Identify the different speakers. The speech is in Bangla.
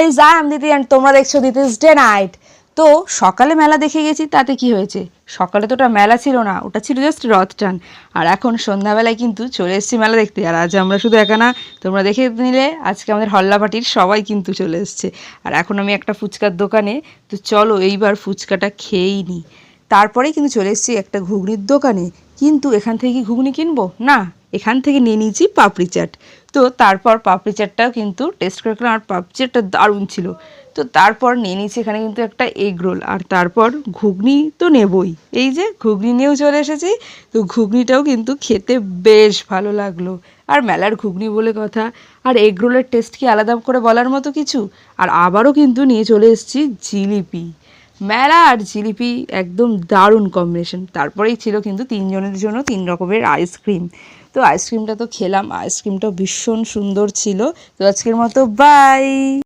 Speaker 1: গাইজ, আই এম দিদি অ্যান্ড তোমরা দেখছো দিদিস ডে নাইট। তো সকালে মেলা দেখে গেছি, তাতে কি হয়েছে? সকালে তো ওটা মেলা ছিল না, ওটা ছিল জাস্ট রথ টান। আর এখন সন্ধ্যাবেলায় কিন্তু চলে এসেছি মেলা দেখতে। আর আজ আমরা শুধু একা না, তোমরা দেখে নিলে আজকে আমাদের হল্লা পার্টির সবাই কিন্তু চলে এসছে। আর এখন আমি একটা ফুচকার দোকানে, তো চলো এইবার ফুচকাটা খেয়েই নিই। তারপরেই কিন্তু চলে এসেছি একটা ঘুগনির দোকানে। কিন্তু এখান থেকে কি ঘুগনি কিনবো না, এখান থেকে নিয়ে নিয়েছি পাপড়ি চাট। তো তারপর পাপড়ি চাটটাও কিন্তু টেস্ট করে খেলাম, আর পাপড়ি চাটটা দারুণ ছিল। তো তারপর নিয়ে নিয়েছি এখানে কিন্তু একটা এগ রোল, আর তারপর ঘুগনি তো নেবই। এই যে ঘুগনি নিয়েও চলে এসেছি। তো ঘুগনিটাও কিন্তু খেতে বেশ ভালো লাগলো। আর মেলার ঘুগনি বলে কথা, আর এগ রোলের টেস্ট কি আলাদা করে বলার মতো কিছু। আর আবারও কিন্তু নিয়ে চলে এসেছি জিলিপি। মেলা আর জিলিপি একদম দারুণ কম্বিনেশন। তারপরেই ছিল কিন্তু তিনজনের জন্য 3 রকমের আইসক্রিম। তো আইসক্রিমটা তো খেলাম, আইসক্রিমটা ভীষণ সুন্দর ছিল। তো আজকের মতো বাই।